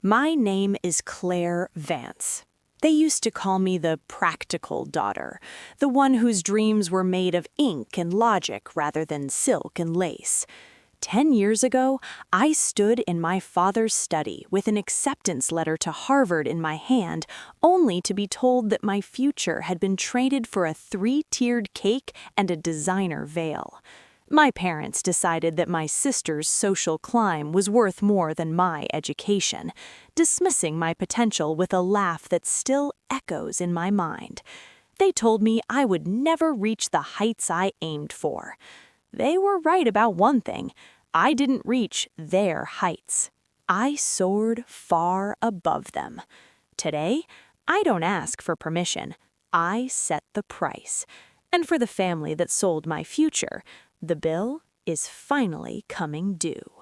My name is Claire Vance. They used to call me the practical daughter, the one whose dreams were made of ink and logic rather than silk and lace. 10 years ago, I stood in my father's study with an acceptance letter to Harvard in my hand, only to be told that my future had been traded for a 3-tiered cake and a designer veil. My parents decided that my sister's social climb was worth more than my education, dismissing my potential with a laugh that still echoes in my mind. They told me I would never reach the heights I aimed for. They were right about one thing. I didn't reach their heights. I soared far above them. Today, I don't ask for permission. I set the price. And for the family that sold my future, the bill is finally coming due.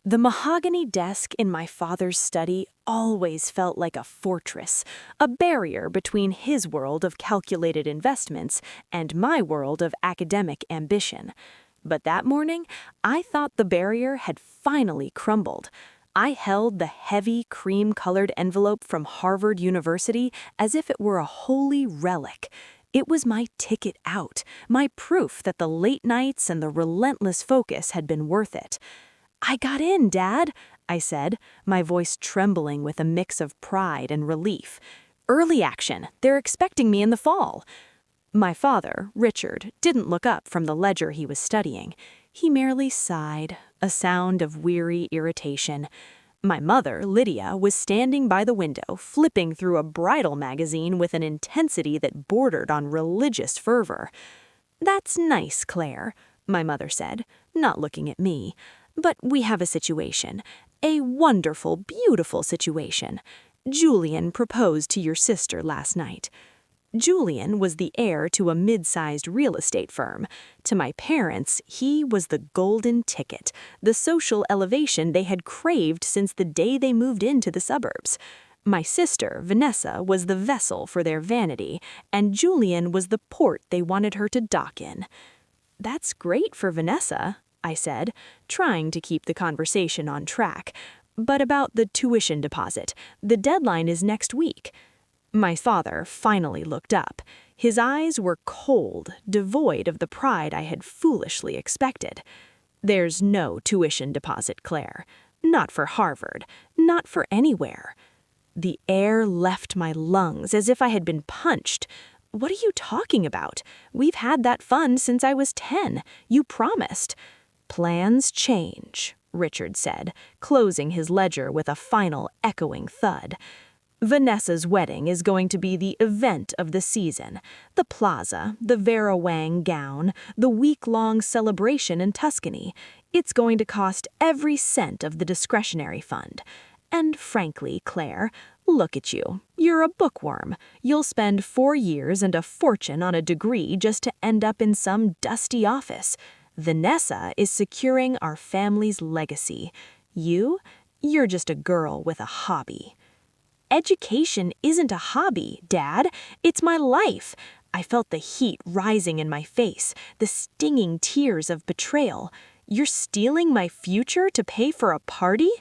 The mahogany desk in my father's study always felt like a fortress, a barrier between his world of calculated investments and my world of academic ambition. But that morning, I thought the barrier had finally crumbled. I held the heavy cream-colored envelope from Harvard University as if it were a holy relic. It was my ticket out, my proof that the late nights and the relentless focus had been worth it. "I got in, Dad," I said, my voice trembling with a mix of pride and relief. "Early action. They're expecting me in the fall." My father, Richard, didn't look up from the ledger he was studying. He merely sighed, a sound of weary irritation. My mother, Lydia, was standing by the window, flipping through a bridal magazine with an intensity that bordered on religious fervor. "That's nice, Claire," my mother said, not looking at me. "But we have a situation. A wonderful, beautiful situation. Julian proposed to your sister last night." Julian was the heir to a mid-sized real estate firm. To my parents, he was the golden ticket, the social elevation they had craved since the day they moved into the suburbs. My sister, Vanessa, was the vessel for their vanity, and Julian was the port they wanted her to dock in. "That's great for Vanessa," I said, trying to keep the conversation on track. "But about the tuition deposit, the deadline is next week." My father finally looked up. His eyes were cold, devoid of the pride I had foolishly expected. "There's no tuition deposit, Claire. Not for Harvard. Not for anywhere." The air left my lungs as if I had been punched. "What are you talking about? We've had that fund since I was 10. You promised." "Plans change," Richard said, closing his ledger with a final echoing thud. "Vanessa's wedding is going to be the event of the season. The plaza, the Vera Wang gown, the week-long celebration in Tuscany. It's going to cost every cent of the discretionary fund. And frankly, Claire, look at you. You're a bookworm. You'll spend 4 years and a fortune on a degree just to end up in some dusty office. Vanessa is securing our family's legacy. You're just a girl with a hobby." "Education isn't a hobby, Dad. It's my life." I felt the heat rising in my face, the stinging tears of betrayal. "You're stealing my future to pay for a party?"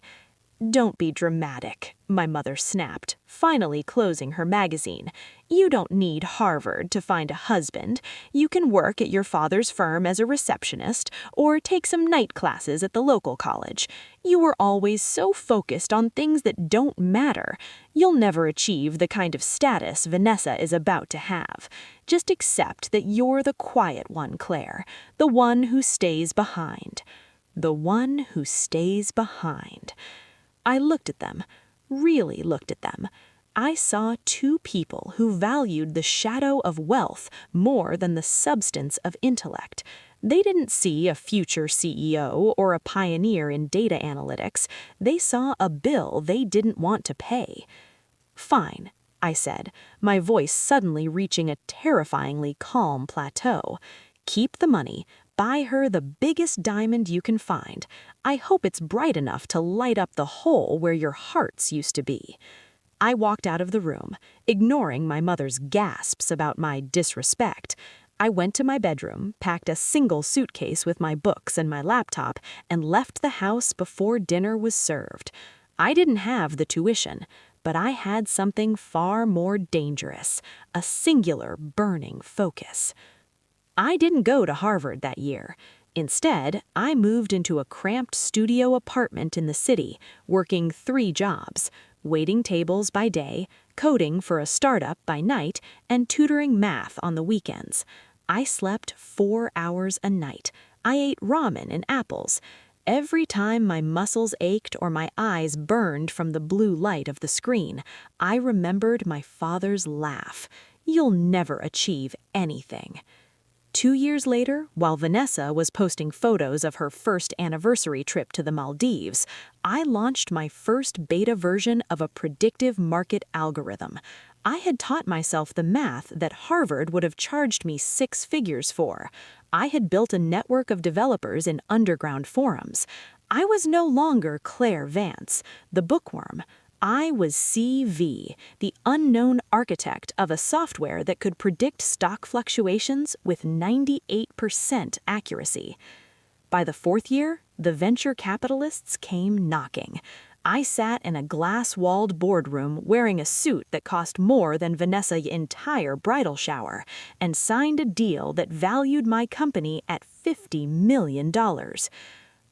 "Don't be dramatic," my mother snapped, finally closing her magazine. "You don't need Harvard to find a husband. You can work at your father's firm as a receptionist or take some night classes at the local college. You were always so focused on things that don't matter. You'll never achieve the kind of status Vanessa is about to have. Just accept that you're the quiet one, Claire, the one who stays behind." The one who stays behind. I looked at them, really looked at them. I saw 2 people who valued the shadow of wealth more than the substance of intellect. They didn't see a future CEO or a pioneer in data analytics. They saw a bill they didn't want to pay. "Fine," I said, my voice suddenly reaching a terrifyingly calm plateau. "Keep the money. Buy her the biggest diamond you can find. I hope it's bright enough to light up the hole where your hearts used to be." I walked out of the room, ignoring my mother's gasps about my disrespect. I went to my bedroom, packed a single suitcase with my books and my laptop, and left the house before dinner was served. I didn't have the tuition, but I had something far more dangerous, a singular burning focus. I didn't go to Harvard that year. Instead, I moved into a cramped studio apartment in the city, working 3 jobs, waiting tables by day, coding for a startup by night, and tutoring math on the weekends. I slept 4 hours a night. I ate ramen and apples. Every time my muscles ached or my eyes burned from the blue light of the screen, I remembered my father's laugh. "You'll never achieve anything." 2 years later, while Vanessa was posting photos of her first anniversary trip to the Maldives, I launched my first beta version of a predictive market algorithm. I had taught myself the math that Harvard would have charged me 6 figures for. I had built a network of developers in underground forums. I was no longer Claire Vance, the bookworm. I was CV, the unknown architect of a software that could predict stock fluctuations with 98% accuracy. By the 4th year, the venture capitalists came knocking. I sat in a glass-walled boardroom wearing a suit that cost more than Vanessa's entire bridal shower and signed a deal that valued my company at $50 million.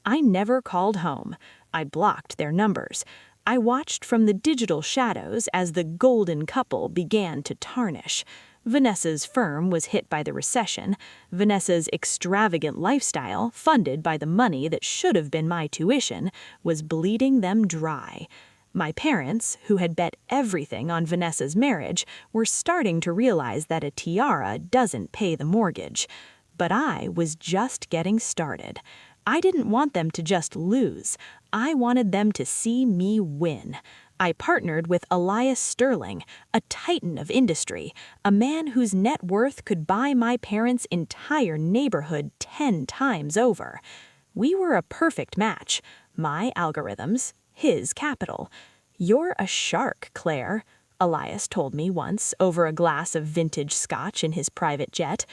I never called home. I blocked their numbers. I watched from the digital shadows as the golden couple began to tarnish. Vanessa's firm was hit by the recession. Vanessa's extravagant lifestyle, funded by the money that should have been my tuition, was bleeding them dry. My parents, who had bet everything on Vanessa's marriage, were starting to realize that a tiara doesn't pay the mortgage. But I was just getting started. I didn't want them to just lose. I wanted them to see me win. I partnered with Elias Sterling, a titan of industry, a man whose net worth could buy my parents' entire neighborhood 10 times over. We were a perfect match. My algorithms, his capital. "You're a shark, Claire," Elias told me once over a glass of vintage scotch in his private jet.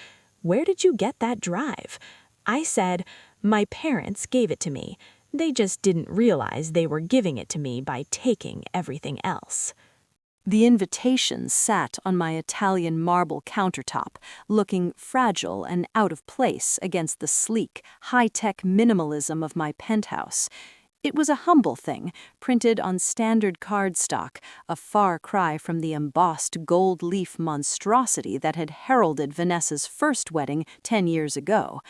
"Where did you get that drive?" I said, "My parents gave it to me. They just didn't realize they were giving it to me by taking everything else." The invitation sat on my Italian marble countertop, looking fragile and out of place against the sleek, high-tech minimalism of my penthouse. It was a humble thing, printed on standard cardstock, a far cry from the embossed gold leaf monstrosity that had heralded Vanessa's first wedding 10 years ago.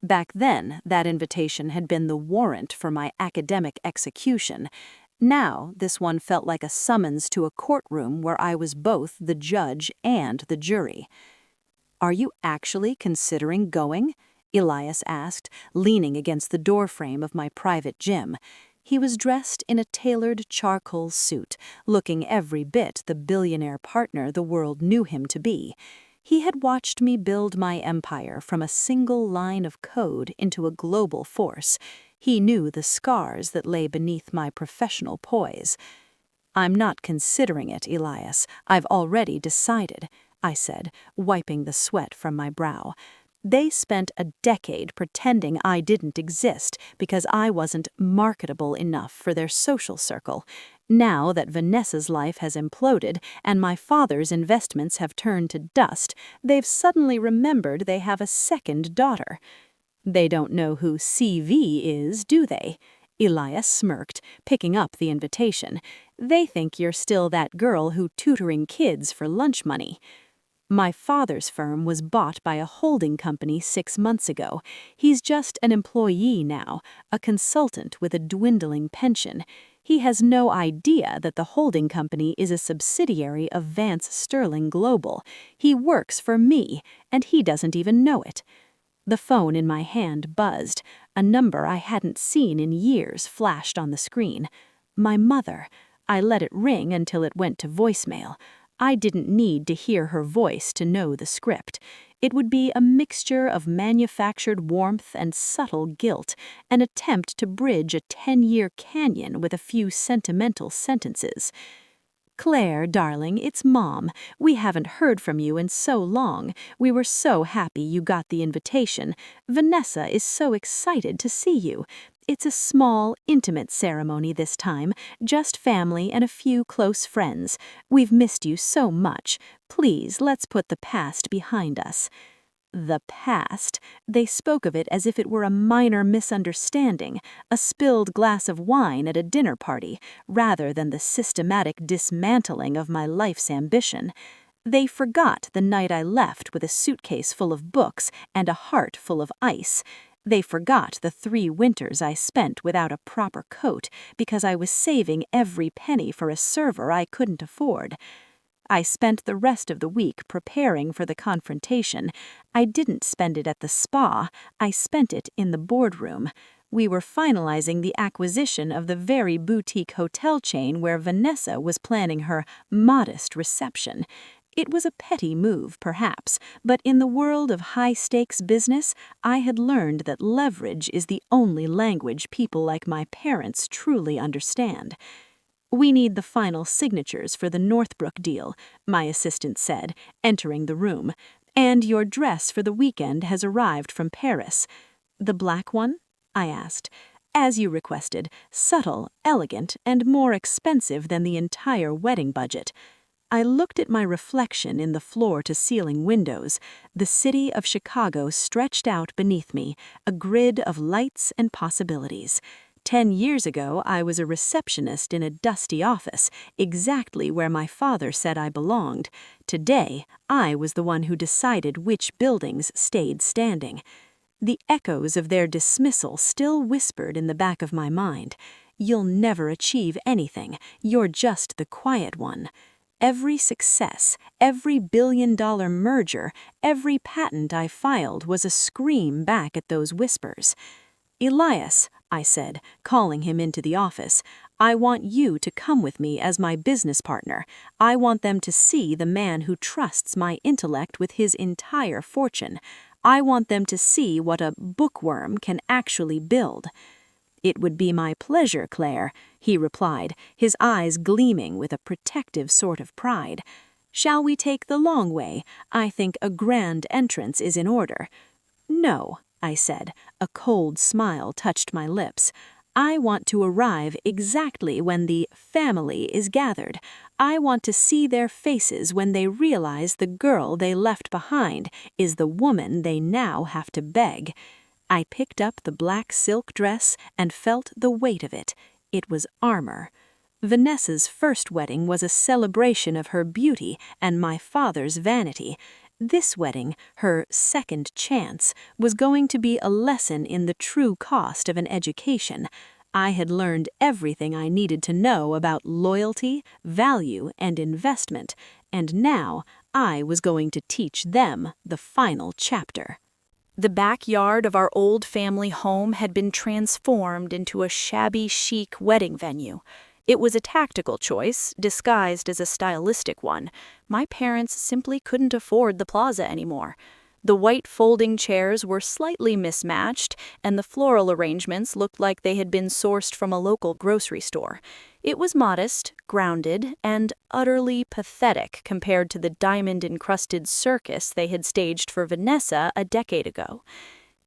Back then, that invitation had been the warrant for my academic execution. Now, this one felt like a summons to a courtroom where I was both the judge and the jury. "Are you actually considering going?" Elias asked, leaning against the doorframe of my private gym. He was dressed in a tailored charcoal suit, looking every bit the billionaire partner the world knew him to be. He had watched me build my empire from a single line of code into a global force. He knew the scars that lay beneath my professional poise. "I'm not considering it, Elias. I've already decided," I said, wiping the sweat from my brow. They spent a decade pretending I didn't exist because I wasn't marketable enough for their social circle. Now that Vanessa's life has imploded and my father's investments have turned to dust, they've suddenly remembered they have a second daughter. "They don't know who CV is, do they?" Elias smirked, picking up the invitation. "They think you're still that girl who tutoring kids for lunch money." My father's firm was bought by a holding company 6 months ago. He's just an employee now, a consultant with a dwindling pension. He has no idea that the holding company is a subsidiary of Vance Sterling Global. He works for me, and he doesn't even know it. The phone in my hand buzzed. A number I hadn't seen in years flashed on the screen. My mother. I let it ring until it went to voicemail. I didn't need to hear her voice to know the script. It would be a mixture of manufactured warmth and subtle guilt, an attempt to bridge a 10-year canyon with a few sentimental sentences. "Claire, darling, it's Mom. We haven't heard from you in so long. We were so happy you got the invitation. Vanessa is so excited to see you. It's a small, intimate ceremony this time, just family and a few close friends. We've missed you so much. Please, let's put the past behind us." The past. They spoke of it as if it were a minor misunderstanding, a spilled glass of wine at a dinner party, rather than the systematic dismantling of my life's ambition. They forgot the night I left with a suitcase full of books and a heart full of ice. They forgot the 3 winters I spent without a proper coat because I was saving every penny for a server I couldn't afford. I spent the rest of the week preparing for the confrontation. I didn't spend it at the spa, I spent it in the boardroom. We were finalizing the acquisition of the very boutique hotel chain where Vanessa was planning her modest reception. It was a petty move, perhaps, but in the world of high-stakes business, I had learned that leverage is the only language people like my parents truly understand. "We need the final signatures for the Northbrook deal," my assistant said, entering the room. "And your dress for the weekend has arrived from Paris." "The black one?" I asked. "As you requested, subtle, elegant, and more expensive than the entire wedding budget." I looked at my reflection in the floor-to-ceiling windows. The city of Chicago stretched out beneath me, a grid of lights and possibilities. 10 years ago, I was a receptionist in a dusty office, exactly where my father said I belonged. Today, I was the one who decided which buildings stayed standing. The echoes of their dismissal still whispered in the back of my mind. "You'll never achieve anything. You're just the quiet one." Every success, every billion-dollar merger, every patent I filed was a scream back at those whispers. "Elias," I said, calling him into the office, "I want you to come with me as my business partner. I want them to see the man who trusts my intellect with his entire fortune. I want them to see what a bookworm can actually build." "It would be my pleasure, Claire," he replied, his eyes gleaming with a protective sort of pride. "Shall we take the long way? I think a grand entrance is in order." "No," I said. A cold smile touched my lips. "I want to arrive exactly when the family is gathered. I want to see their faces when they realize the girl they left behind is the woman they now have to beg." I picked up the black silk dress and felt the weight of it. It was armor. Vanessa's first wedding was a celebration of her beauty and my father's vanity. This wedding, her second chance, was going to be a lesson in the true cost of an education. I had learned everything I needed to know about loyalty, value, and investment, and now I was going to teach them the final chapter. The backyard of our old family home had been transformed into a shabby chic wedding venue. It was a tactical choice, disguised as a stylistic one. My parents simply couldn't afford the plaza anymore. The white folding chairs were slightly mismatched, and the floral arrangements looked like they had been sourced from a local grocery store. It was modest, grounded, and utterly pathetic compared to the diamond-encrusted circus they had staged for Vanessa a decade ago.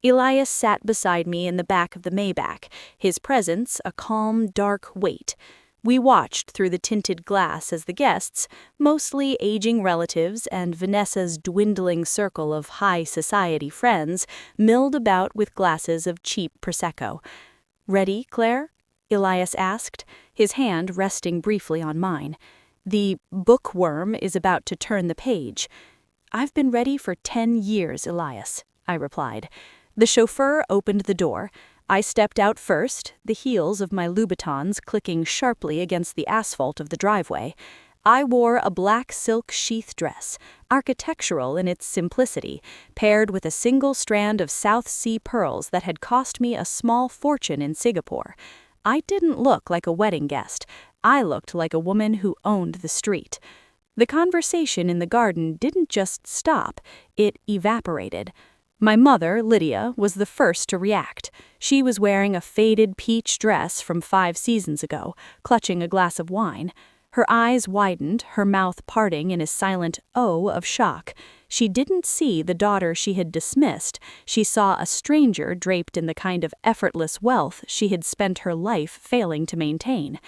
Elias sat beside me in the back of the Maybach, his presence a calm, dark weight. We watched through the tinted glass as the guests, mostly aging relatives and Vanessa's dwindling circle of high society friends, milled about with glasses of cheap Prosecco. "Ready, Claire?" Elias asked, his hand resting briefly on mine. "The bookworm is about to turn the page." "I've been ready for 10 years, Elias," I replied. The chauffeur opened the door. I stepped out first, the heels of my Louboutins clicking sharply against the asphalt of the driveway. I wore a black silk sheath dress, architectural in its simplicity, paired with a single strand of South Sea pearls that had cost me a small fortune in Singapore. I didn't look like a wedding guest. I looked like a woman who owned the street. The conversation in the garden didn't just stop, it evaporated. My mother, Lydia, was the first to react. She was wearing a faded peach dress from 5 seasons ago, clutching a glass of wine. Her eyes widened, her mouth parting in a silent "oh" of shock. She didn't see the daughter she had dismissed. She saw a stranger draped in the kind of effortless wealth she had spent her life failing to maintain.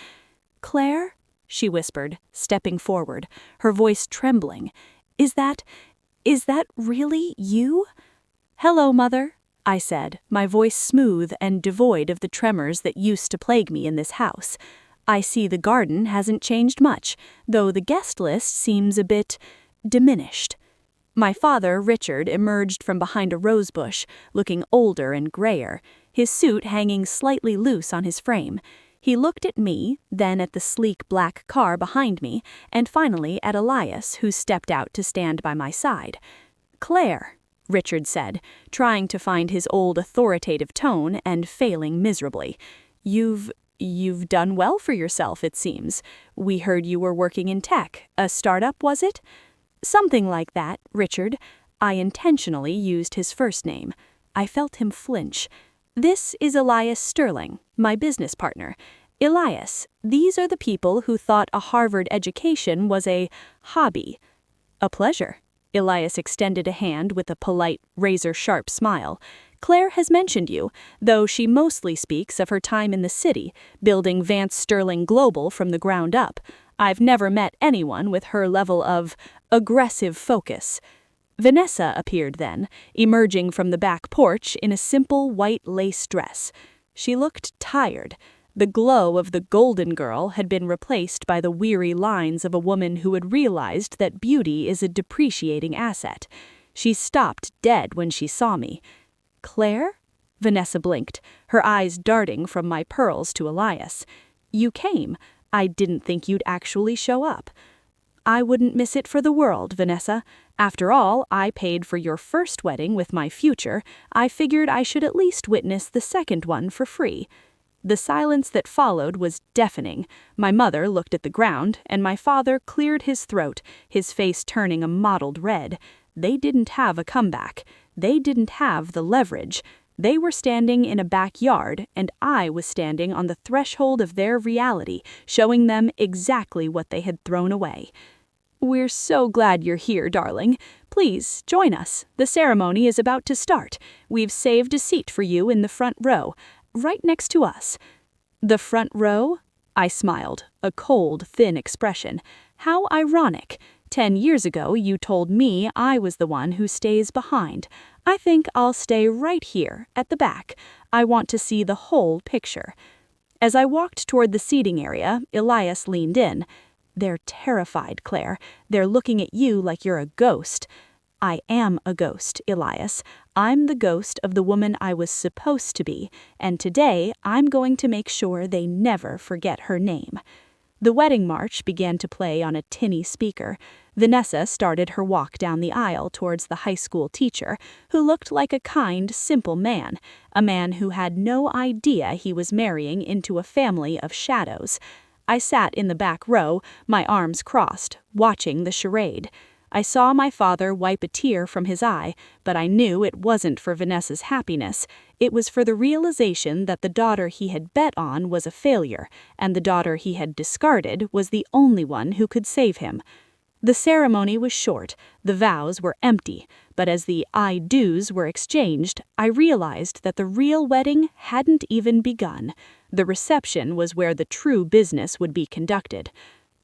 "Claire?" she whispered, stepping forward, her voice trembling. Is that really you?" "Hello, Mother," I said, my voice smooth and devoid of the tremors that used to plague me in this house. "I see the garden hasn't changed much, though the guest list seems a bit diminished." My father, Richard, emerged from behind a rosebush, looking older and grayer, his suit hanging slightly loose on his frame. He looked at me, then at the sleek black car behind me, and finally at Elias, who stepped out to stand by my side. "Claire," Richard said, trying to find his old authoritative tone and failing miserably. You've done well for yourself, it seems. We heard you were working in tech. A startup, was it?" "Something like that, Richard." I intentionally used his first name. I felt him flinch. "This is Elias Sterling, my business partner. Elias, these are the people who thought a Harvard education was a hobby." "A pleasure." Elias extended a hand with a polite, razor-sharp smile. "Claire has mentioned you, though she mostly speaks of her time in the city, building Vance Sterling Global from the ground up. I've never met anyone with her level of aggressive focus." Vanessa appeared then, emerging from the back porch in a simple white lace dress. She looked tired. The glow of the golden girl had been replaced by the weary lines of a woman who had realized that beauty is a depreciating asset. She stopped dead when she saw me. "Claire?" Vanessa blinked, her eyes darting from my pearls to Elias. "You came. I didn't think you'd actually show up." "I wouldn't miss it for the world, Vanessa. After all, I paid for your first wedding with my future. I figured I should at least witness the second one for free." The silence that followed was deafening. My mother looked at the ground, and my father cleared his throat, his face turning a mottled red. They didn't have a comeback. They didn't have the leverage. They were standing in a backyard, and I was standing on the threshold of their reality, showing them exactly what they had thrown away. "We're so glad you're here, darling. Please, join us. The ceremony is about to start. We've saved a seat for you in the front row, right next to us." "The front row?" I smiled, a cold, thin expression. How ironic. 10 years ago, you told me I was the one who stays behind. I think I'll stay right here, at the back. I want to see the whole picture. As I walked toward the seating area, Elias leaned in. "They're terrified, Claire. They're looking at you like you're a ghost." "I am a ghost, Elias. I'm the ghost of the woman I was supposed to be, and today I'm going to make sure they never forget her name." The wedding march began to play on a tinny speaker. Vanessa started her walk down the aisle towards the high school teacher, who looked like a kind, simple man, a man who had no idea he was marrying into a family of shadows. I sat in the back row, my arms crossed, watching the charade. I saw my father wipe a tear from his eye, but I knew it wasn't for Vanessa's happiness. It was for the realization that the daughter he had bet on was a failure, and the daughter he had discarded was the only one who could save him. The ceremony was short, the vows were empty, but as the I do's were exchanged, I realized that the real wedding hadn't even begun. The reception was where the true business would be conducted.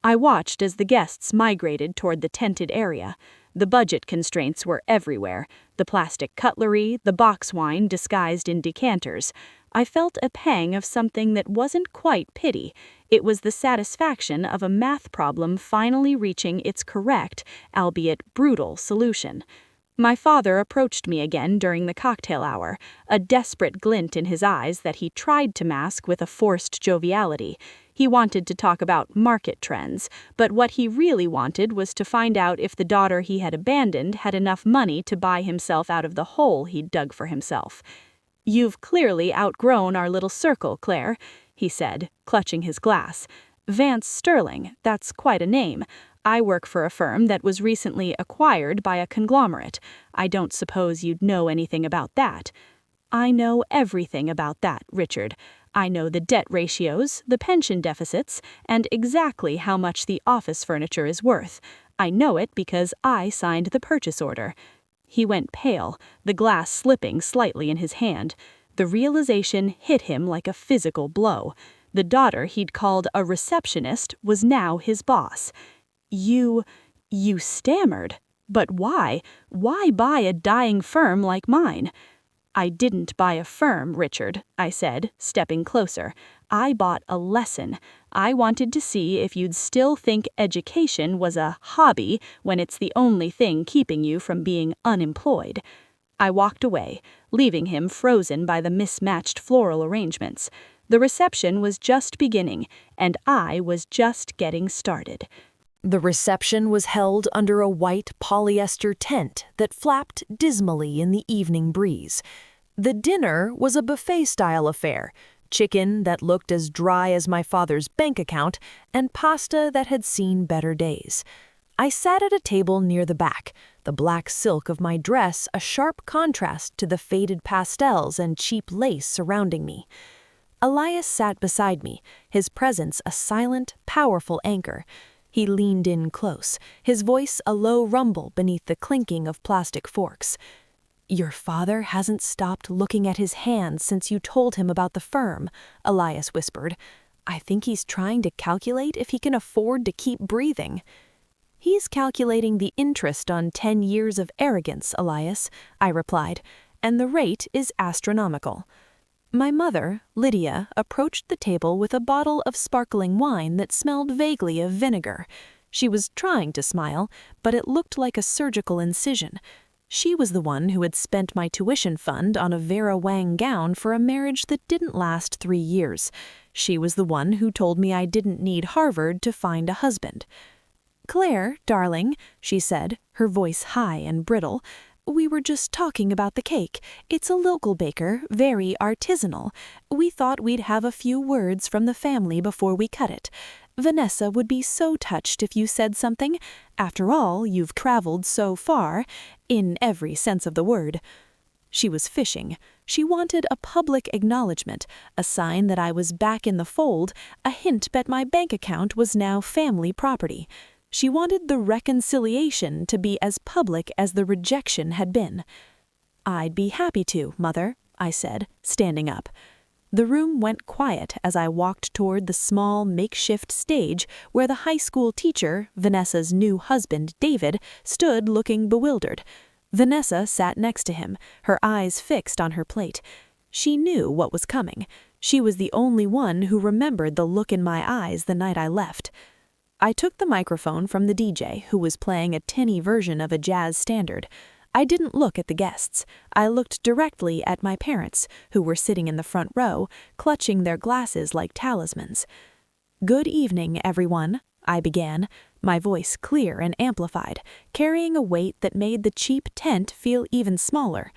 I watched as the guests migrated toward the tented area. The budget constraints were everywhere, the plastic cutlery, the box wine disguised in decanters. I felt a pang of something that wasn't quite pity. It was the satisfaction of a math problem finally reaching its correct, albeit brutal, solution. My father approached me again during the cocktail hour, a desperate glint in his eyes that he tried to mask with a forced joviality. He wanted to talk about market trends, but what he really wanted was to find out if the daughter he had abandoned had enough money to buy himself out of the hole he'd dug for himself. "You've clearly outgrown our little circle, Claire," he said, clutching his glass. "Vance Sterling, that's quite a name. I work for a firm that was recently acquired by a conglomerate. I don't suppose you'd know anything about that." "I know everything about that, Richard. I know the debt ratios, the pension deficits, and exactly how much the office furniture is worth. I know it because I signed the purchase order." He went pale, the glass slipping slightly in his hand. The realization hit him like a physical blow. The daughter he'd called a receptionist was now his boss. You stammered. But why? Why buy a dying firm like mine?" "I didn't buy a firm, Richard," I said, stepping closer. "I bought a lesson. I wanted to see if you'd still think education was a hobby when it's the only thing keeping you from being unemployed." I walked away, leaving him frozen by the mismatched floral arrangements. The reception was just beginning, and I was just getting started. The reception was held under a white polyester tent that flapped dismally in the evening breeze. The dinner was a buffet-style affair, chicken that looked as dry as my father's bank account, and pasta that had seen better days. I sat at a table near the back, the black silk of my dress a sharp contrast to the faded pastels and cheap lace surrounding me. Elias sat beside me, his presence a silent, powerful anchor. He leaned in close, his voice a low rumble beneath the clinking of plastic forks. "Your father hasn't stopped looking at his hands since you told him about the firm," Elias whispered. "I think he's trying to calculate if he can afford to keep breathing." "He's calculating the interest on 10 years of arrogance, Elias," I replied, "and the rate is astronomical." My mother, Lydia, approached the table with a bottle of sparkling wine that smelled vaguely of vinegar. She was trying to smile, but it looked like a surgical incision. She was the one who had spent my tuition fund on a Vera Wang gown for a marriage that didn't last 3 years. She was the one who told me I didn't need Harvard to find a husband. "Claire, darling," she said, her voice high and brittle, "we were just talking about the cake. It's a local baker, very artisanal. We thought we'd have a few words from the family before we cut it. Vanessa would be so touched if you said something. After all, you've traveled so far, in every sense of the word." She was fishing. She wanted a public acknowledgement, a sign that I was back in the fold, a hint that my bank account was now family property. She wanted the reconciliation to be as public as the rejection had been. "I'd be happy to, Mother," I said, standing up. The room went quiet as I walked toward the small makeshift stage where the high school teacher, Vanessa's new husband, David, stood looking bewildered. Vanessa sat next to him, her eyes fixed on her plate. She knew what was coming. She was the only one who remembered the look in my eyes the night I left. I took the microphone from the DJ, who was playing a tinny version of a jazz standard. I didn't look at the guests. I looked directly at my parents, who were sitting in the front row, clutching their glasses like talismans. "Good evening, everyone," I began, my voice clear and amplified, carrying a weight that made the cheap tent feel even smaller.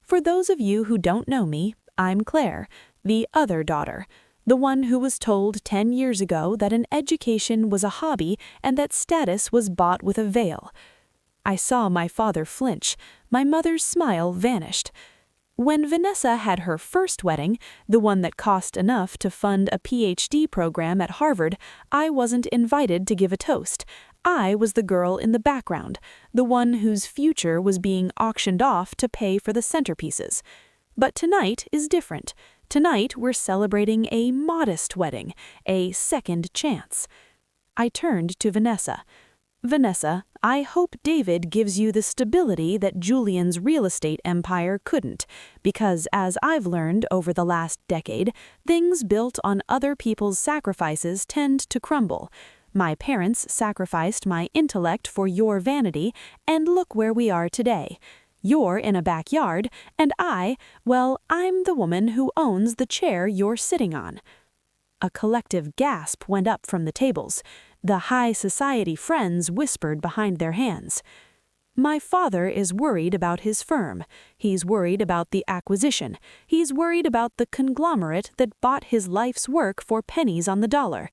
"For those of you who don't know me, I'm Claire, the other daughter. The one who was told 10 years ago that an education was a hobby and that status was bought with a veil." I saw my father flinch. My mother's smile vanished. "When Vanessa had her first wedding, the one that cost enough to fund a PhD program at Harvard, I wasn't invited to give a toast. I was the girl in the background, the one whose future was being auctioned off to pay for the centerpieces. But tonight is different. Tonight we're celebrating a modest wedding, a second chance." I turned to Vanessa. "Vanessa, I hope David gives you the stability that Julian's real estate empire couldn't, because as I've learned over the last decade, things built on other people's sacrifices tend to crumble. My parents sacrificed my intellect for your vanity, and look where we are today. You're in a backyard, and I'm the woman who owns the chair you're sitting on." A collective gasp went up from the tables. The high society friends whispered behind their hands. "My father is worried about his firm. He's worried about the acquisition. He's worried about the conglomerate that bought his life's work for pennies on the dollar.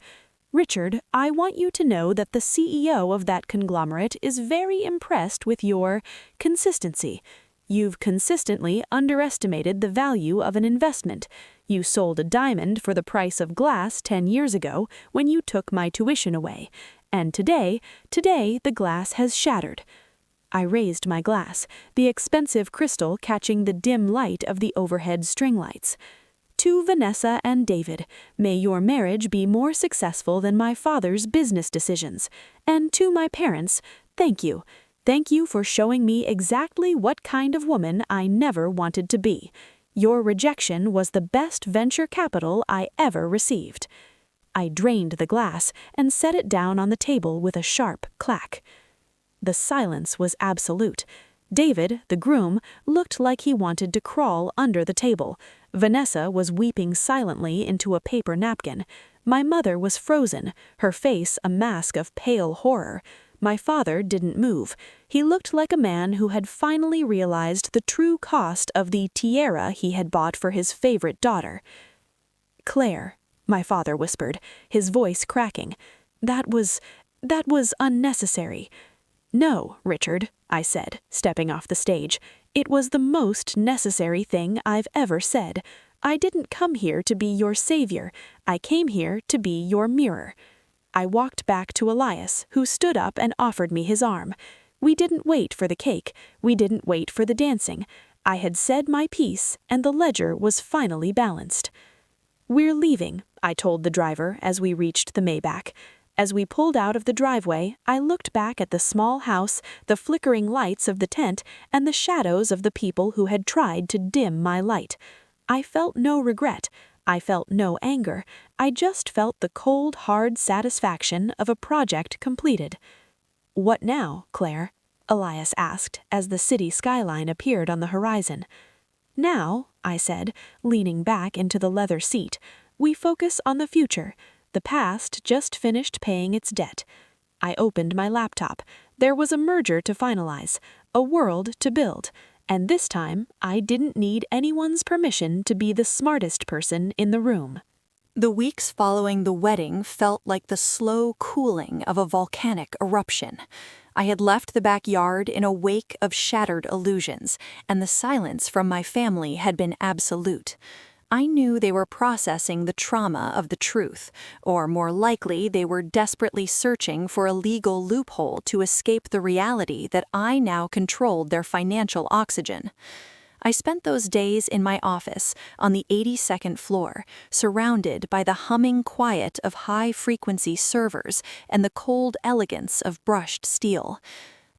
Richard, I want you to know that the CEO of that conglomerate is very impressed with your consistency. You've consistently underestimated the value of an investment. You sold a diamond for the price of glass 10 years ago when you took my tuition away. And today the glass has shattered." I raised my glass, the expensive crystal catching the dim light of the overhead string lights. "To Vanessa and David, may your marriage be more successful than my father's business decisions. And to my parents, thank you. Thank you for showing me exactly what kind of woman I never wanted to be. Your rejection was the best venture capital I ever received." I drained the glass and set it down on the table with a sharp clack. The silence was absolute. David, the groom, looked like he wanted to crawl under the table. Vanessa was weeping silently into a paper napkin. My mother was frozen, her face a mask of pale horror. My father didn't move. He looked like a man who had finally realized the true cost of the tiara he had bought for his favorite daughter. "Claire," my father whispered, his voice cracking, that was unnecessary." "No, Richard," I said, stepping off the stage. "It was the most necessary thing I've ever said. I didn't come here to be your savior. I came here to be your mirror." I walked back to Elias, who stood up and offered me his arm. We didn't wait for the cake. We didn't wait for the dancing. I had said my piece, and the ledger was finally balanced. "We're leaving," I told the driver as we reached the Maybach. As we pulled out of the driveway, I looked back at the small house, the flickering lights of the tent, and the shadows of the people who had tried to dim my light. I felt no regret. I felt no anger. I just felt the cold, hard satisfaction of a project completed. "What now, Claire?" Elias asked as the city skyline appeared on the horizon. "Now," I said, leaning back into the leather seat, "we focus on the future. The past just finished paying its debt." I opened my laptop. There was a merger to finalize, a world to build, and this time I didn't need anyone's permission to be the smartest person in the room. The weeks following the wedding felt like the slow cooling of a volcanic eruption. I had left the backyard in a wake of shattered illusions, and the silence from my family had been absolute. I knew they were processing the trauma of the truth, or more likely they were desperately searching for a legal loophole to escape the reality that I now controlled their financial oxygen. I spent those days in my office on the 82nd floor, surrounded by the humming quiet of high-frequency servers and the cold elegance of brushed steel.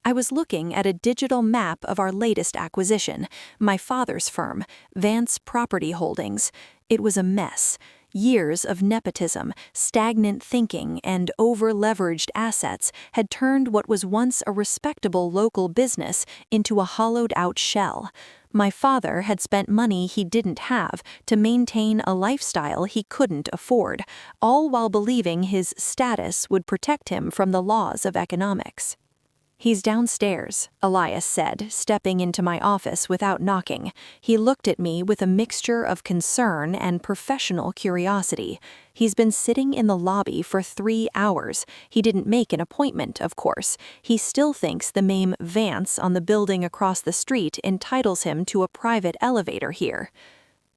I was looking at a digital map of our latest acquisition, my father's firm, Vance Property Holdings. It was a mess. Years of nepotism, stagnant thinking, and over-leveraged assets had turned what was once a respectable local business into a hollowed-out shell. My father had spent money he didn't have to maintain a lifestyle he couldn't afford, all while believing his status would protect him from the laws of economics. "He's downstairs," Elias said, stepping into my office without knocking. He looked at me with a mixture of concern and professional curiosity. "He's been sitting in the lobby for 3 hours. He didn't make an appointment, of course. He still thinks the name Vance on the building across the street entitles him to a private elevator here."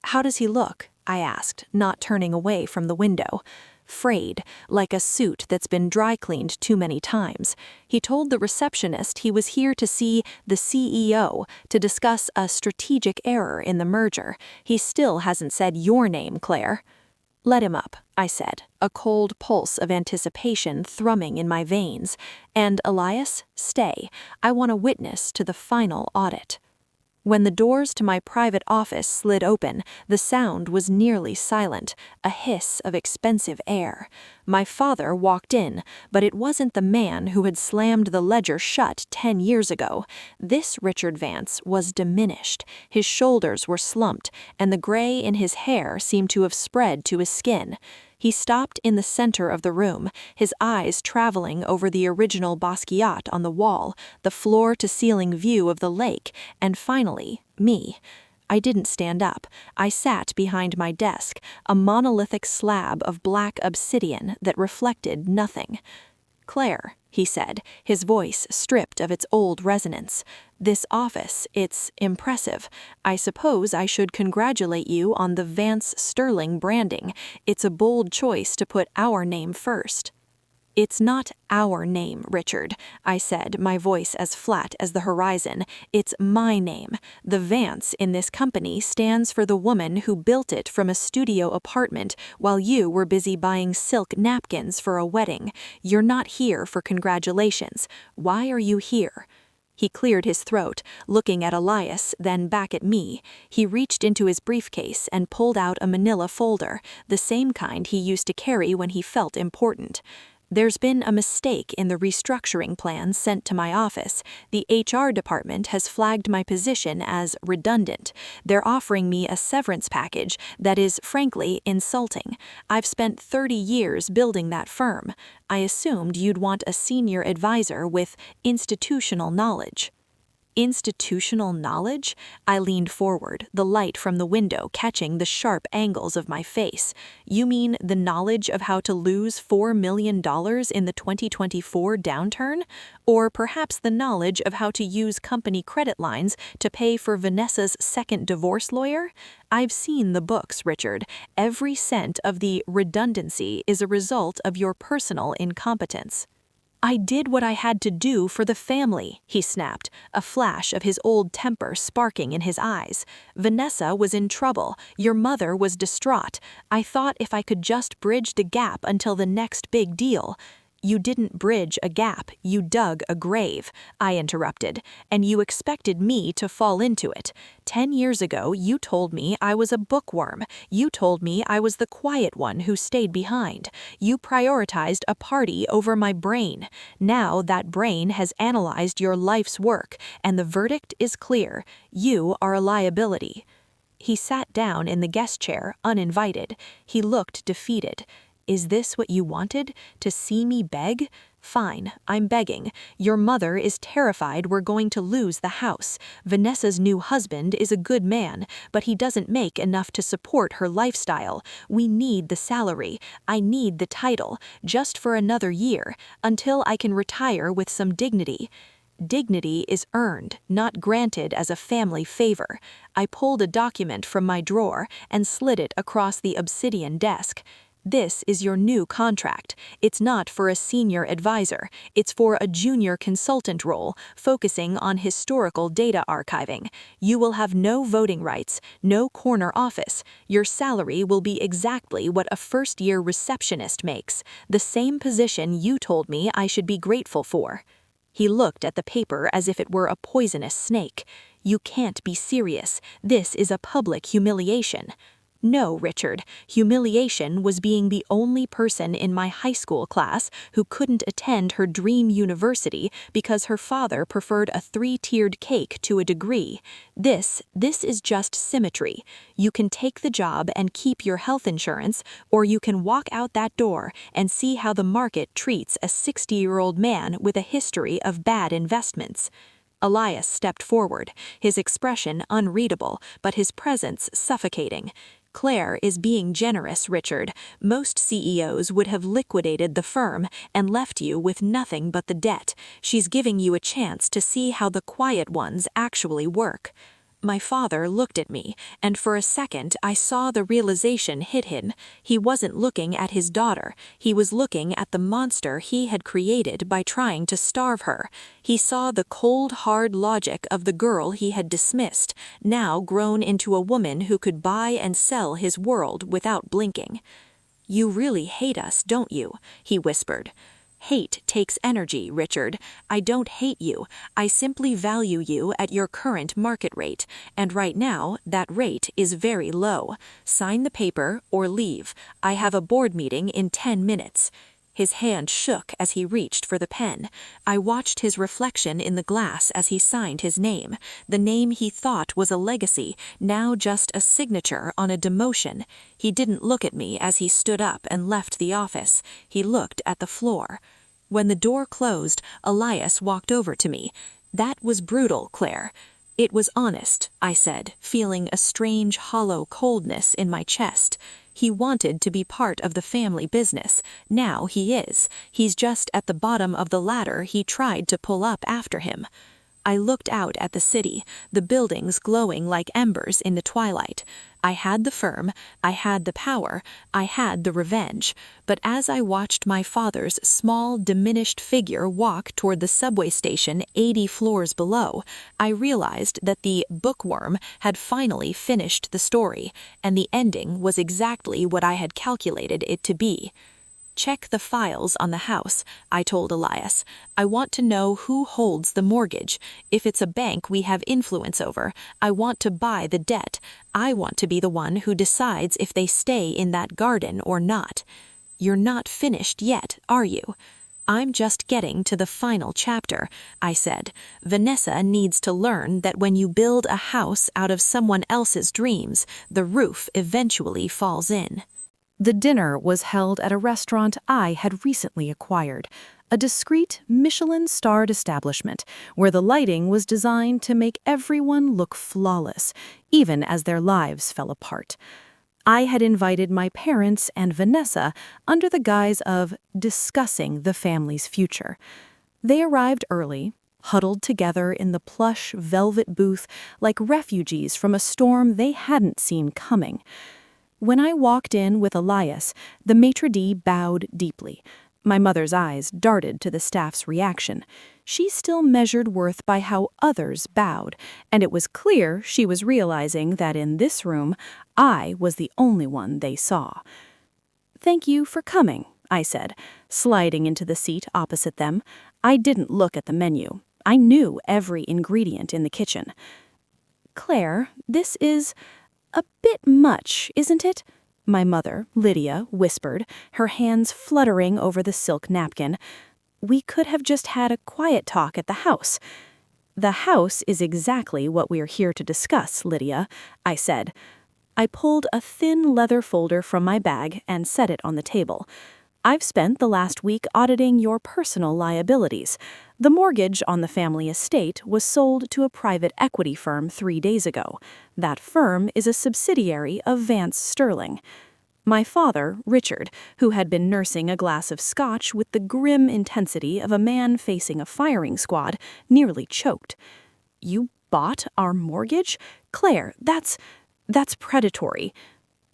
"How does he look?" I asked, not turning away from the window. "Frayed, like a suit that's been dry cleaned too many times. He told the receptionist he was here to see the CEO to discuss a strategic error in the merger. He still hasn't said your name, Claire." "Let him up," I said, a cold pulse of anticipation thrumming in my veins. "And Elias, stay. I want a witness to the final audit." When the doors to my private office slid open, the sound was nearly silent, a hiss of expensive air. My father walked in, but it wasn't the man who had slammed the ledger shut 10 years ago. This Richard Vance was diminished. His shoulders were slumped, and the gray in his hair seemed to have spread to his skin. He stopped in the center of the room, his eyes traveling over the original Basquiat on the wall, the floor-to-ceiling view of the lake, and finally, me. I didn't stand up. I sat behind my desk, a monolithic slab of black obsidian that reflected nothing. "Claire," he said, his voice stripped of its old resonance. "This office, it's impressive. I suppose I should congratulate you on the Vance Sterling branding. It's a bold choice to put our name first." "It's not our name, Richard," I said, my voice as flat as the horizon. "It's my name. The Vance in this company stands for the woman who built it from a studio apartment while you were busy buying silk napkins for a wedding. You're not here for congratulations. Why are you here?" He cleared his throat, looking at Elias, then back at me. He reached into his briefcase and pulled out a manila folder, the same kind he used to carry when he felt important. "There's been a mistake in the restructuring plan sent to my office. The HR department has flagged my position as redundant. They're offering me a severance package that is, frankly, insulting. I've spent 30 years building that firm. I assumed you'd want a senior advisor with institutional knowledge." Institutional knowledge? I leaned forward, the light from the window catching the sharp angles of my face. "You mean the knowledge of how to lose $4 million in the 2024 downturn? Or perhaps the knowledge of how to use company credit lines to pay for Vanessa's second divorce lawyer? I've seen the books, Richard. Every cent of the redundancy is a result of your personal incompetence." "I did what I had to do for the family," he snapped, a flash of his old temper sparking in his eyes. "Vanessa was in trouble. Your mother was distraught. I thought if I could just bridge the gap until the next big deal." "You didn't bridge a gap, you dug a grave," I interrupted, "and you expected me to fall into it. 10 years ago, you told me I was a bookworm. You told me I was the quiet one who stayed behind. You prioritized a party over my brain. Now that brain has analyzed your life's work, and the verdict is clear. You are a liability." He sat down in the guest chair, uninvited. He looked defeated. "Is this what you wanted? To see me beg? Fine, I'm begging. Your mother is terrified we're going to lose the house. Vanessa's new husband is a good man, but he doesn't make enough to support her lifestyle. We need the salary. I need the title, just for another year, until I can retire with some dignity." Dignity is earned, not granted as a family favor. I pulled a document from my drawer and slid it across the obsidian desk. "This is your new contract. It's not for a senior advisor. It's for a junior consultant role, focusing on historical data archiving. You will have no voting rights, no corner office. Your salary will be exactly what a first-year receptionist makes, the same position you told me I should be grateful for." He looked at the paper as if it were a poisonous snake. "You can't be serious. This is a public humiliation." "No, Richard. Humiliation was being the only person in my high school class who couldn't attend her dream university because her father preferred a 3-tiered cake to a degree. This is just symmetry. You can take the job and keep your health insurance, or you can walk out that door and see how the market treats a 60-year-old man with a history of bad investments." Elias stepped forward, his expression unreadable, but his presence suffocating. "Claire is being generous, Richard. Most CEOs would have liquidated the firm and left you with nothing but the debt. She's giving you a chance to see how the quiet ones actually work." My father looked at me, and for a second I saw the realization hit him. He wasn't looking at his daughter. He was looking at the monster he had created by trying to starve her. He saw the cold, hard logic of the girl he had dismissed, now grown into a woman who could buy and sell his world without blinking. "You really hate us, don't you?" he whispered. "Hate takes energy, Richard. I don't hate you. I simply value you at your current market rate, and right now, that rate is very low. Sign the paper or leave. I have a board meeting in 10 minutes. His hand shook as he reached for the pen. I watched his reflection in the glass as he signed his name, the name he thought was a legacy, now just a signature on a demotion. He didn't look at me as he stood up and left the office. He looked at the floor. When the door closed, Elias walked over to me. "That was brutal, Claire." "It was honest," I said, feeling a strange hollow coldness in my chest. He wanted to be part of the family business. Now he is. He's just at the bottom of the ladder he tried to pull up after him. I looked out at the city, the buildings glowing like embers in the twilight. I had the firm, I had the power, I had the revenge. But as I watched my father's small, diminished figure walk toward the subway station 80 floors below, I realized that the bookworm had finally finished the story, and the ending was exactly what I had calculated it to be. "Check the files on the house," I told Elias. "I want to know who holds the mortgage. If it's a bank we have influence over, I want to buy the debt. I want to be the one who decides if they stay in that garden or not." "You're not finished yet, are you?" "I'm just getting to the final chapter," I said. "Vanessa needs to learn that when you build a house out of someone else's dreams, the roof eventually falls in." The dinner was held at a restaurant I had recently acquired, a discreet Michelin-starred establishment where the lighting was designed to make everyone look flawless, even as their lives fell apart. I had invited my parents and Vanessa under the guise of discussing the family's future. They arrived early, huddled together in the plush velvet booth like refugees from a storm they hadn't seen coming. When I walked in with Elias, the maitre d' bowed deeply. My mother's eyes darted to the staff's reaction. She still measured worth by how others bowed, and it was clear she was realizing that in this room, I was the only one they saw. "Thank you for coming," I said, sliding into the seat opposite them. I didn't look at the menu. I knew every ingredient in the kitchen. "Claire, this is a bit much, isn't it?" My mother, Lydia, whispered, her hands fluttering over the silk napkin. "We could have just had a quiet talk at the house." "The house is exactly what we're here to discuss, Lydia," I said. I pulled a thin leather folder from my bag and set it on the table. "I've spent the last week auditing your personal liabilities. The mortgage on the family estate was sold to a private equity firm 3 days ago. That firm is a subsidiary of Vance Sterling." My father, Richard, who had been nursing a glass of scotch with the grim intensity of a man facing a firing squad, nearly choked. "You bought our mortgage? Claire, that's predatory."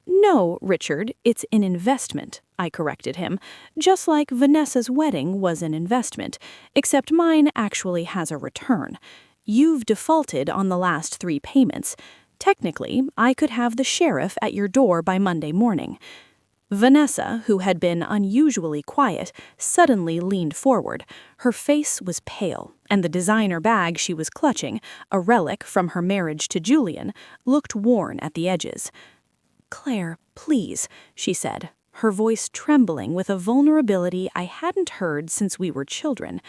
"No, Richard, it's an investment," I corrected him, "just like Vanessa's wedding was an investment, except mine actually has a return. You've defaulted on the last 3 payments. Technically, I could have the sheriff at your door by Monday morning." Vanessa, who had been unusually quiet, suddenly leaned forward. Her face was pale, and the designer bag she was clutching, a relic from her marriage to Julian, looked worn at the edges. "Claire, please," she said, her voice trembling with a vulnerability I hadn't heard since we were children.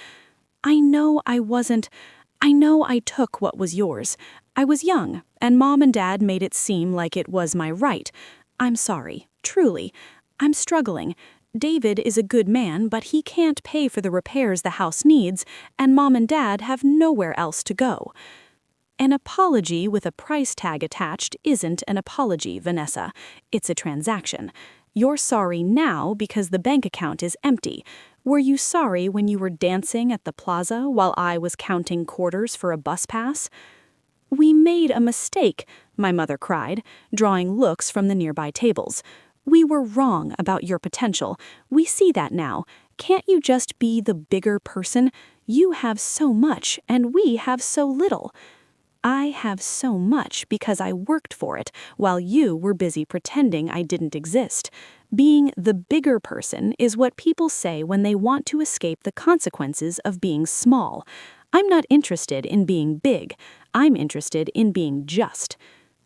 I know I took what was yours. I was young, and Mom and Dad made it seem like it was my right. I'm sorry, truly. I'm struggling. David is a good man, but he can't pay for the repairs the house needs, and Mom and Dad have nowhere else to go." "An apology with a price tag attached isn't an apology, Vanessa. It's a transaction. You're sorry now because the bank account is empty. Were you sorry when you were dancing at the plaza while I was counting quarters for a bus pass?" "We made a mistake," my mother cried, drawing looks from the nearby tables. "We were wrong about your potential. We see that now. Can't you just be the bigger person? You have so much, and we have so little." "I have so much because I worked for it, while you were busy pretending I didn't exist. Being the bigger person is what people say when they want to escape the consequences of being small. I'm not interested in being big. I'm interested in being just."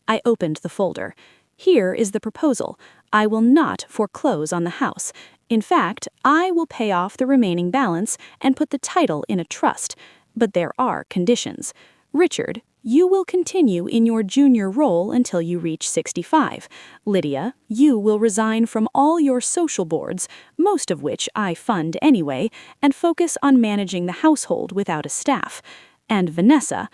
I opened the folder. "Here is the proposal. I will not foreclose on the house. In fact, I will pay off the remaining balance and put the title in a trust. But there are conditions. Richard, you will continue in your junior role until you reach 65. Lydia, you will resign from all your social boards, most of which I fund anyway, and focus on managing the household without a staff. And Vanessa,"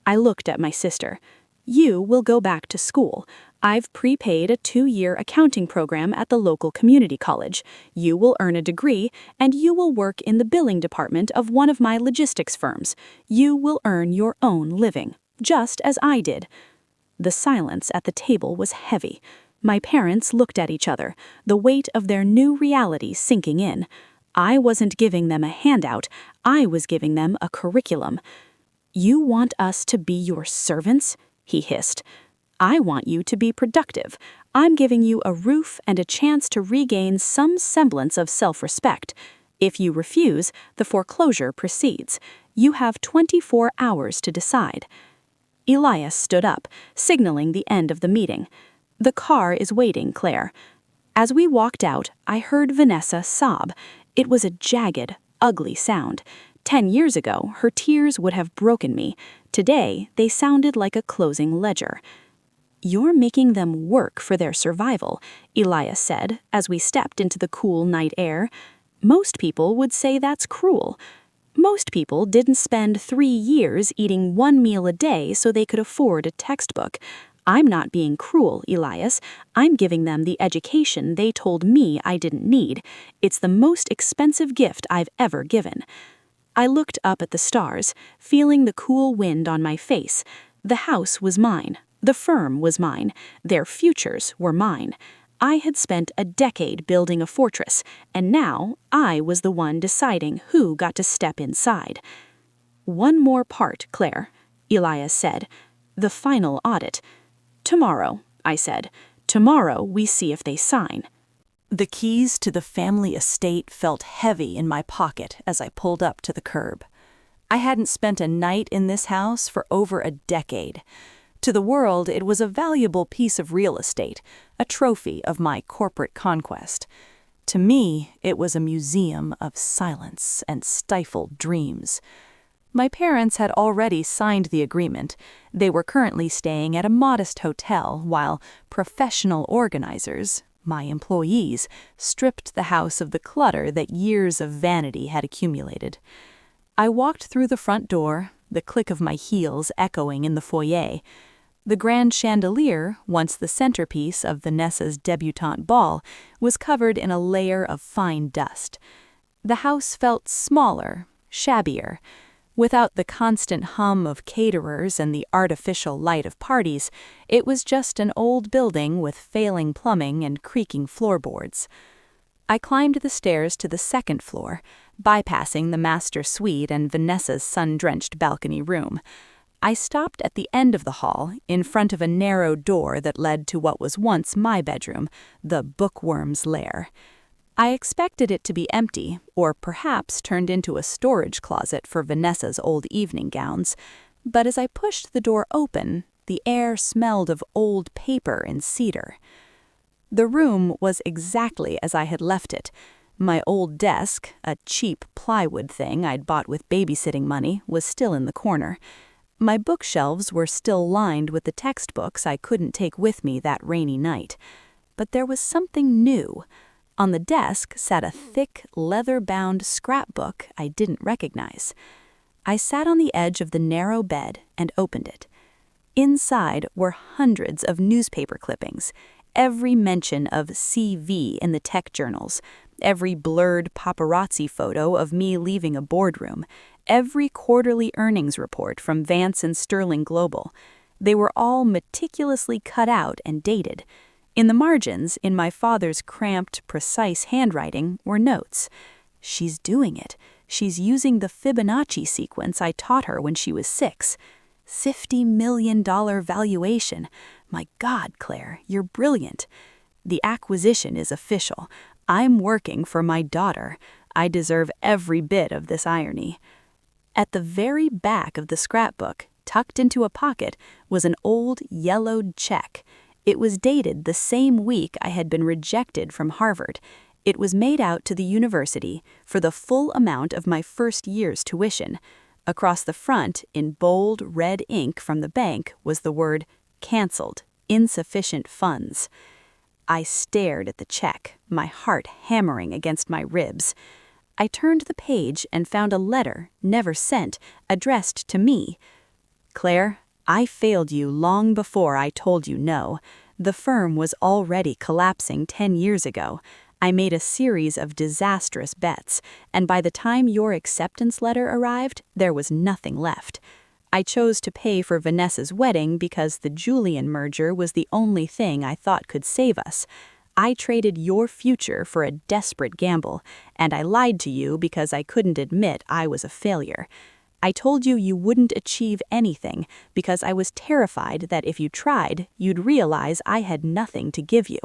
I looked at my sister, "you will go back to school. I've prepaid a 2-year accounting program at the local community college. You will earn a degree, and you will work in the billing department of one of my logistics firms. You will earn your own living, just as I did." The silence at the table was heavy. My parents looked at each other, the weight of their new reality sinking in. I wasn't giving them a handout, I was giving them a curriculum. "You want us to be your servants?" he hissed. "I want you to be productive. I'm giving you a roof and a chance to regain some semblance of self-respect. If you refuse, the foreclosure proceeds. You have 24 hours to decide." Elias stood up, signaling the end of the meeting. "The car is waiting, Claire." As we walked out, I heard Vanessa sob. It was a jagged, ugly sound. 10 years ago, her tears would have broken me. Today, they sounded like a closing ledger. "You're making them work for their survival," Elias said as we stepped into the cool night air. "Most people would say that's cruel. Most people didn't spend 3 years eating 1 meal a day so they could afford a textbook. I'm not being cruel, Elias. I'm giving them the education they told me I didn't need. It's the most expensive gift I've ever given." I looked up at the stars, feeling the cool wind on my face. The house was mine. The firm was mine. Their futures were mine. I had spent a decade building a fortress, and now I was the one deciding who got to step inside. "One more part, Claire," Elias said. "The final audit." "Tomorrow," I said. "Tomorrow we see if they sign." The keys to the family estate felt heavy in my pocket as I pulled up to the curb. I hadn't spent a night in this house for over a decade. To the world, it was a valuable piece of real estate, a trophy of my corporate conquest. To me, it was a museum of silence and stifled dreams. My parents had already signed the agreement. They were currently staying at a modest hotel while professional organizers, my employees, stripped the house of the clutter that years of vanity had accumulated. I walked through the front door, the click of my heels echoing in the foyer. The grand chandelier, once the centerpiece of Vanessa's debutante ball, was covered in a layer of fine dust. The house felt smaller, shabbier. Without the constant hum of caterers and the artificial light of parties, it was just an old building with failing plumbing and creaking floorboards. I climbed the stairs to the second floor, bypassing the master suite and Vanessa's sun-drenched balcony room. I stopped at the end of the hall, in front of a narrow door that led to what was once my bedroom, the bookworm's lair. I expected it to be empty, or perhaps turned into a storage closet for Vanessa's old evening gowns, but as I pushed the door open, the air smelled of old paper and cedar. The room was exactly as I had left it. My old desk, a cheap plywood thing I'd bought with babysitting money, was still in the corner. My bookshelves were still lined with the textbooks I couldn't take with me that rainy night. But there was something new. On the desk sat a thick, leather-bound scrapbook I didn't recognize. I sat on the edge of the narrow bed and opened it. Inside were hundreds of newspaper clippings, every mention of CV in the tech journals, every blurred paparazzi photo of me leaving a boardroom, every quarterly earnings report from Vance and Sterling Global. They were all meticulously cut out and dated. In the margins, in my father's cramped, precise handwriting, were notes. "She's doing it. She's using the Fibonacci sequence I taught her when she was 6. $50 million valuation. My God, Claire, you're brilliant. The acquisition is official. I'm working for my daughter. I deserve every bit of this irony." At the very back of the scrapbook, tucked into a pocket, was an old, yellowed check. It was dated the same week I had been rejected from Harvard. It was made out to the university for the full amount of my first year's tuition. Across the front, in bold red ink from the bank, was the word, "Canceled, insufficient funds." I stared at the check, my heart hammering against my ribs. I turned the page and found a letter, never sent, addressed to me. "Claire, I failed you long before I told you no. The firm was already collapsing 10 years ago. I made a series of disastrous bets, and by the time your acceptance letter arrived, there was nothing left. I chose to pay for Vanessa's wedding because the Julian merger was the only thing I thought could save us. I traded your future for a desperate gamble, and I lied to you because I couldn't admit I was a failure. I told you you wouldn't achieve anything because I was terrified that if you tried, you'd realize I had nothing to give you.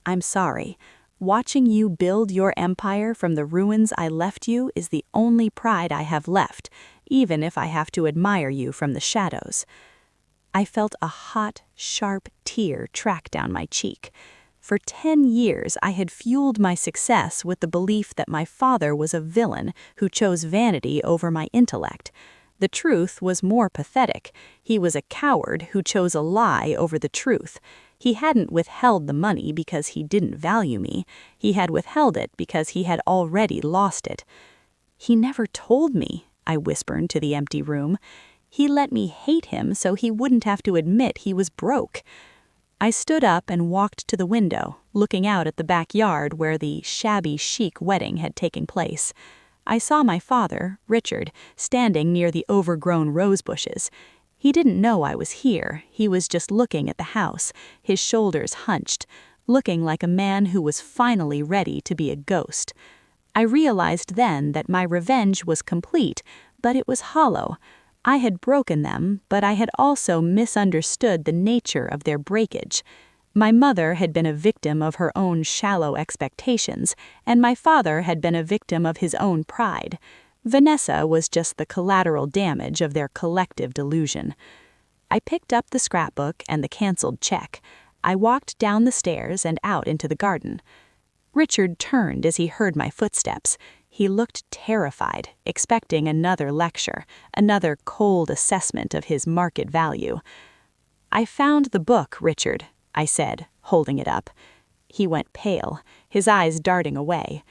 I'm sorry. Watching you build your empire from the ruins I left you is the only pride I have left, even if I have to admire you from the shadows. I felt a hot, sharp tear track down my cheek. For 10 years, I had fueled my success with the belief that my father was a villain who chose vanity over my intellect. The truth was more pathetic. He was a coward who chose a lie over the truth. He hadn't withheld the money because he didn't value me. He had withheld it because he had already lost it. He never told me, I whispered to the empty room. He let me hate him so he wouldn't have to admit he was broke. I stood up and walked to the window, looking out at the backyard where the shabby chic wedding had taken place. I saw my father, Richard, standing near the overgrown rose bushes. He didn't know I was here. He was just looking at the house, his shoulders hunched, looking like a man who was finally ready to be a ghost. I realized then that my revenge was complete, but it was hollow. I had broken them, but I had also misunderstood the nature of their breakage. My mother had been a victim of her own shallow expectations, and my father had been a victim of his own pride. Vanessa was just the collateral damage of their collective delusion. I picked up the scrapbook and the canceled check. I walked down the stairs and out into the garden. Richard turned as he heard my footsteps. He looked terrified, expecting another lecture, another cold assessment of his market value. "I found the book, Richard," I said, holding it up. He went pale, his eyes darting away.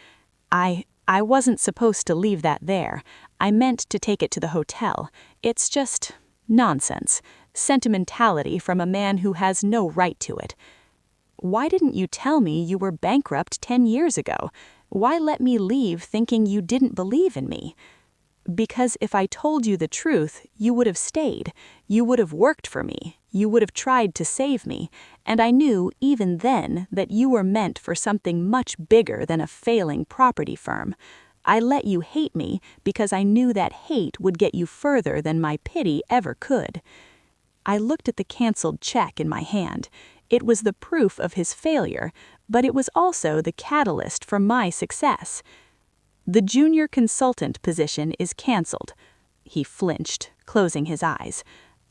I wasn't supposed to leave that there. I meant to take it to the hotel. It's just nonsense. Sentimentality from a man who has no right to it. Why didn't you tell me you were bankrupt 10 years ago? Why let me leave thinking you didn't believe in me? Because if I told you the truth, you would have stayed. You would have worked for me. You would have tried to save me. And I knew even then that you were meant for something much bigger than a failing property firm. I let you hate me because I knew that hate would get you further than my pity ever could. I looked at the canceled check in my hand. It was the proof of his failure, but it was also the catalyst for my success. "The junior consultant position is canceled." He flinched, closing his eyes.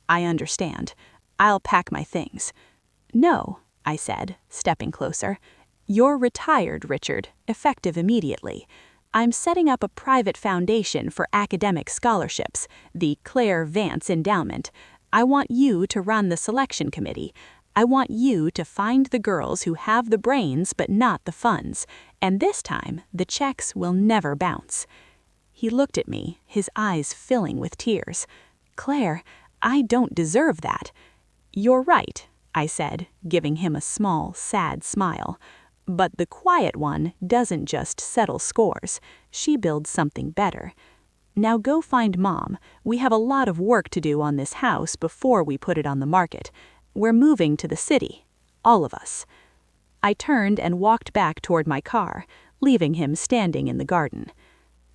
"I understand. I'll pack my things." "No," I said, stepping closer. "You're retired, Richard, effective immediately. I'm setting up a private foundation for academic scholarships, the Claire Vance Endowment. I want you to run the selection committee. I want you to find the girls who have the brains but not the funds, and this time the checks will never bounce." He looked at me, his eyes filling with tears. "Claire, I don't deserve that." "You're right," I said, giving him a small, sad smile. "But the quiet one doesn't just settle scores. She builds something better. Now go find Mom. We have a lot of work to do on this house before we put it on the market. We're moving to the city, all of us." I turned and walked back toward my car, leaving him standing in the garden.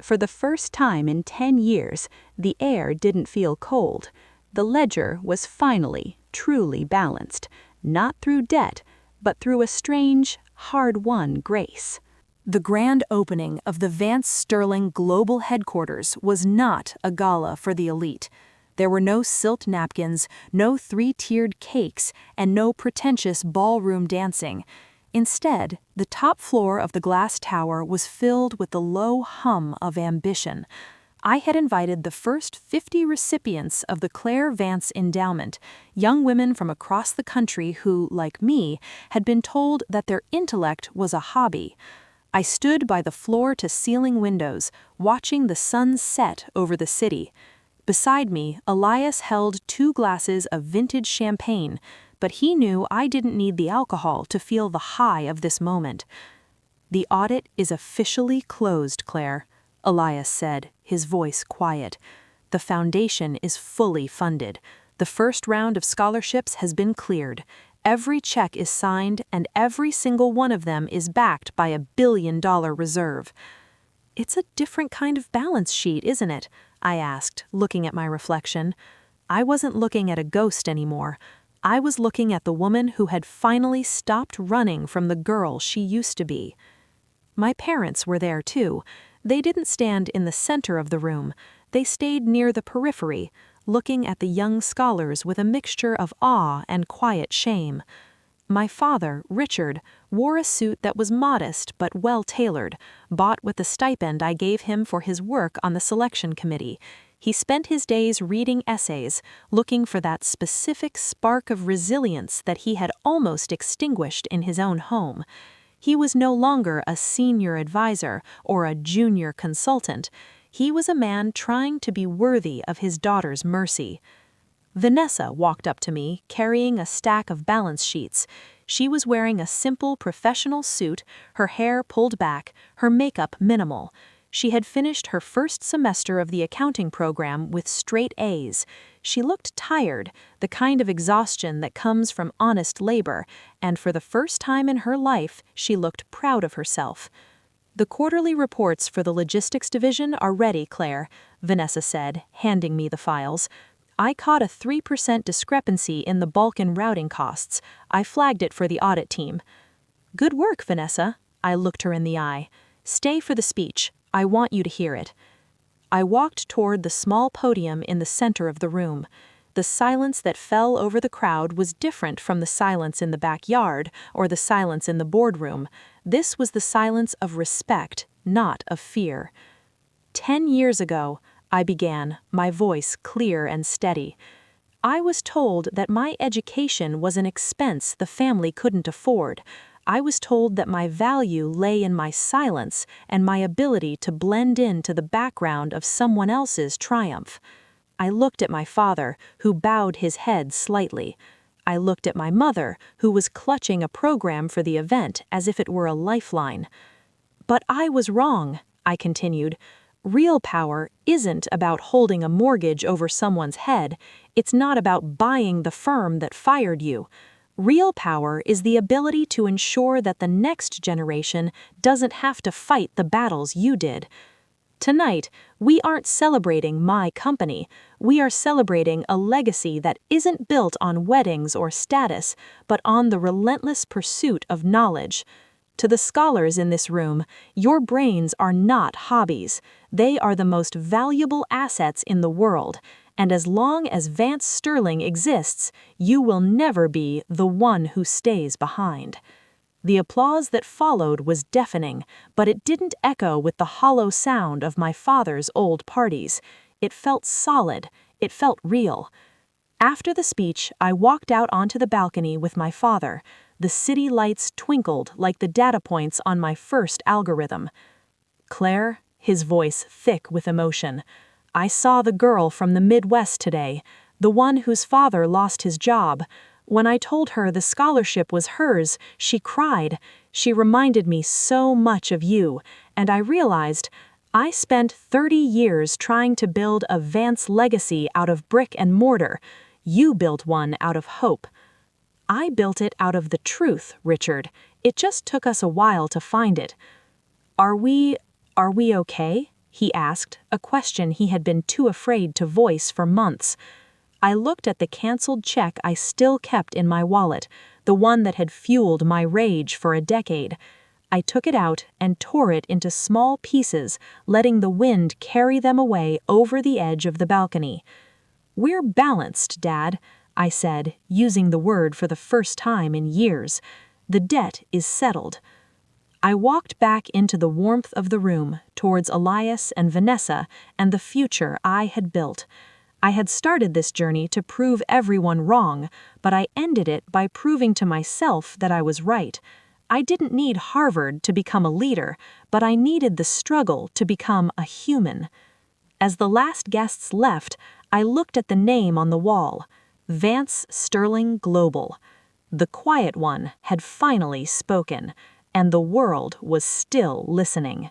For the first time in 10 years, the air didn't feel cold. The ledger was finally, truly balanced, not through debt, but through a strange, hard-won grace. The grand opening of the Vance Sterling Global Headquarters was not a gala for the elite. There were no silk napkins, no 3-tiered cakes, and no pretentious ballroom dancing. Instead, the top floor of the glass tower was filled with the low hum of ambition. I had invited the first 50 recipients of the Claire Vance Endowment, young women from across the country who, like me, had been told that their intellect was a hobby. I stood by the floor-to-ceiling windows, watching the sun set over the city. Beside me, Elias held 2 glasses of vintage champagne. but he knew I didn't need the alcohol to feel the high of this moment. "The audit is officially closed, Claire," Elias said, his voice quiet. "The foundation is fully funded. The first round of scholarships has been cleared. Every check is signed, and every single one of them is backed by $1 billion reserve." "It's a different kind of balance sheet, isn't it?" I asked, looking at my reflection. I wasn't looking at a ghost anymore. I was looking at the woman who had finally stopped running from the girl she used to be. My parents were there too. They didn't stand in the center of the room. They stayed near the periphery, looking at the young scholars with a mixture of awe and quiet shame. My father, Richard, wore a suit that was modest but well-tailored, bought with the stipend I gave him for his work on the selection committee. He spent his days reading essays, looking for that specific spark of resilience that he had almost extinguished in his own home. He was no longer a senior advisor or a junior consultant. He was a man trying to be worthy of his daughter's mercy. Vanessa walked up to me, carrying a stack of balance sheets. She was wearing a simple professional suit, her hair pulled back, her makeup minimal. She had finished her first semester of the accounting program with straight A's. She looked tired, the kind of exhaustion that comes from honest labor, and for the first time in her life, she looked proud of herself. "The quarterly reports for the logistics division are ready, Claire," Vanessa said, handing me the files. "I caught a 3% discrepancy in the bulk and routing costs. I flagged it for the audit team." "Good work, Vanessa." I looked her in the eye. "Stay for the speech. I want you to hear it." I walked toward the small podium in the center of the room. The silence that fell over the crowd was different from the silence in the backyard or the silence in the boardroom. This was the silence of respect, not of fear. 10 years ago, I began, my voice clear and steady. I was told that my education was an expense the family couldn't afford. I was told that my value lay in my silence and my ability to blend into the background of someone else's triumph. I looked at my father, who bowed his head slightly. I looked at my mother, who was clutching a program for the event as if it were a lifeline. "But I was wrong," I continued. "Real power isn't about holding a mortgage over someone's head. It's not about buying the firm that fired you. Real power is the ability to ensure that the next generation doesn't have to fight the battles you did." Tonight, we aren't celebrating my company. We are celebrating a legacy that isn't built on weddings or status, but on the relentless pursuit of knowledge. To the scholars in this room, your brains are not hobbies. They are the most valuable assets in the world. And as long as Vance Sterling exists, you will never be the one who stays behind. The applause that followed was deafening, but it didn't echo with the hollow sound of my father's old parties. It felt solid. It felt real. After the speech, I walked out onto the balcony with my father. The city lights twinkled like the data points on my first algorithm. "Claire," his voice thick with emotion, "I saw the girl from the Midwest today, the one whose father lost his job. When I told her the scholarship was hers, she cried. She reminded me so much of you, and I realized I spent 30 years trying to build a Vance legacy out of brick and mortar. You built one out of hope." "I built it out of the truth, Richard. It just took us a while to find it." Are we okay?" he asked, a question he had been too afraid to voice for months. I looked at the canceled check I still kept in my wallet, the one that had fueled my rage for a decade. I took it out and tore it into small pieces, letting the wind carry them away over the edge of the balcony. "We're balanced, Dad," I said, using the word for the first time in years. "The debt is settled." I walked back into the warmth of the room, towards Elias and Vanessa and the future I had built. I had started this journey to prove everyone wrong, but I ended it by proving to myself that I was right. I didn't need Harvard to become a leader, but I needed the struggle to become a human. As the last guests left, I looked at the name on the wall. Vance Sterling Global. The quiet one had finally spoken, and the world was still listening.